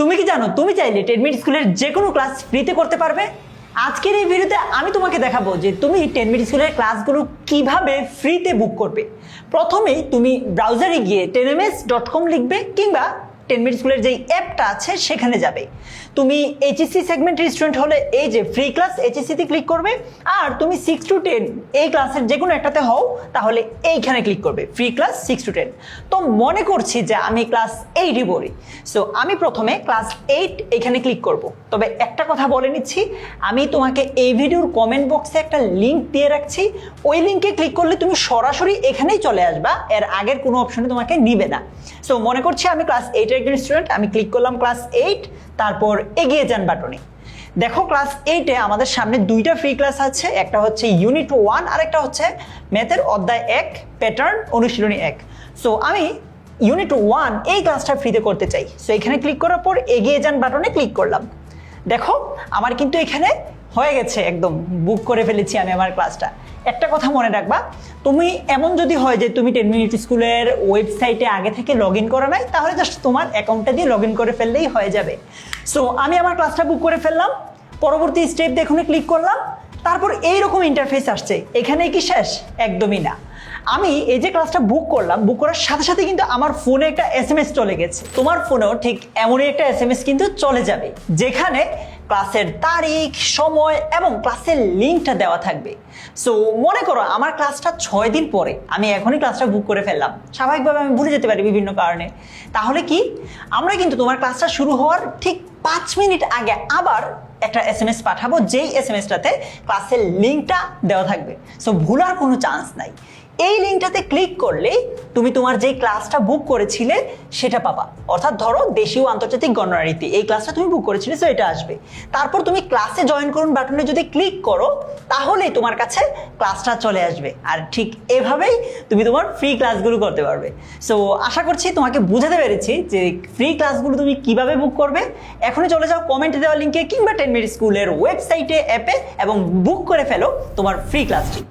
তুমি কি জানো তুমি চাইলে 10 মিনিট স্কুলের যে কোনো ক্লাস ফ্রিতে করতে পারবে। আজকের এই ভিডিওতে আমি তোমাকে দেখাবো যে তুমি 10 মিনিট স্কুলের ক্লাসগুলো কিভাবে ফ্রিতে বুক করবে। প্রথমেই তুমি ব্রাউজারে গিয়ে 10ms.com লিখবে কিংবা 10 মিনিট স্কুলের যে অ্যাপটা আছে সেখানে যাবে। তুমি এইচএসসি সেগমেন্টের স্টুডেন্ট হলে এই যে ফ্রি ক্লাস এইচএসসিতে ক্লিক করবে, আর তুমি 6 to 10 এই ক্লাসের যে কোনো একটাতে হও তাহলে এইখানে ক্লিক করবে ফ্রি ক্লাস 6 to 10। তো মনে করছি যে আমি ক্লাস 8ই পড়ি, সো আমি প্রথমে ক্লাস 8 এখানে ক্লিক করব। তবে একটা কথা বলে নিচ্ছি, আমি তোমাকে এই ভিডিওর কমেন্ট বক্সে একটা লিঙ্ক দিয়ে রাখছি, ওই লিঙ্কে ক্লিক করলে তুমি সরাসরি এখানেই চলে আসবা, এর আগের কোনো অপশনে তোমাকে নিবে না। সো মনে করছি আমি ক্লাস 8 একজন স্টুডেন্ট, আমি ক্লিক করলাম ক্লাস 8, তারপর এগিয়ে যান বাটনে। দেখো ক্লাস 8-এ আমাদের সামনে দুইটা ফ্রি ক্লাস আছে, একটা হচ্ছে ইউনিট 1 আর একটা হচ্ছে ম্যাথের অধ্যায় 1 প্যাটার্ন অনুশীলনী 1। সো আমি ইউনিট 1 এই ক্লাসটা ফ্রিতে করতে চাই, সো এখানে ক্লিক করার পর এগিয়ে যান বাটনে ক্লিক করলাম। দেখো আমার কিন্তু এখানে হয়ে গেছে, একদম বুক করে ফেলেছি আমি আমার ক্লাসটা। একটা কথা মনে রাখবা, তুমি এমন যদি হয় যে তুমি 10 মিনিট স্কুলের ওয়েবসাইটে আগে থেকে লগ ইন করা নাই, তাহলে জাস্ট তোমার অ্যাকাউন্টটা দিয়ে লগ ইন করে ফেললেই হয়ে যাবে। সো আমি আমার ক্লাসটা বুক করে ফেললাম, পরবর্তী স্টেপ দেখুন ক্লিক করলাম, তারপর এইরকম ইন্টারফেস আসছে। এখানে কি শেষ? একদমই না। আমি এই যে ক্লাসটা বুক করলাম, বুক করার সাথে সাথে কিন্তু আমার ফোনে একটা এসএমএস চলে গেছে। তোমার ফোনেও ঠিক এমনই একটা এসএমএস কিন্তু চলে যাবে, যেখানে ক্লাসের তারিখ, সময় এবং ক্লাসের লিঙ্কটা দেওয়া থাকবে। সো মনে করো আমার ক্লাসটা 6 দিন পরে, আমি এখনই ক্লাসটা বুক করে ফেললাম, স্বাভাবিকভাবে আমি ভুলে যেতে পারি বিভিন্ন কারণে। তাহলে কি আমরা কিন্তু তোমার ক্লাসটা শুরু হওয়ার ঠিক 5 মিনিট আগে আবার একটা এসএমএস পাঠাবো, যেই এসএমএসটাতে ক্লাসের লিঙ্কটা দেওয়া থাকবে। সো ভুলার কোনো চান্স নাই। এই লিঙ্কটাতে ক্লিক করলেই তুমি তোমার যে ক্লাসটা বুক করেছিলে সেটা পাবা। অর্থাৎ ধরো দেশীয় আন্তর্জাতিক গণনারীতি এই ক্লাসটা তুমি বুক করেছিলে, সো এটা আসবে। তারপর তুমি ক্লাসে জয়েন করুন বাটনে যদি ক্লিক করো, তাহলেই তোমার কাছে ক্লাসটা চলে আসবে। আর ঠিক এভাবেই তুমি তোমার ফ্রি ক্লাসগুলো করতে পারবে। সো আশা করছি তোমাকে বুঝাতে পেরেছি যে ফ্রি ক্লাসগুলো তুমি কিভাবে বুক করবে। এখনই চলে যাও কমেন্টে দেওয়া লিঙ্কে কিংবা 10 মিনিট স্কুলের ওয়েবসাইটে, অ্যাপে এবং বুক করে ফেলো তোমার ফ্রি ক্লাসটি।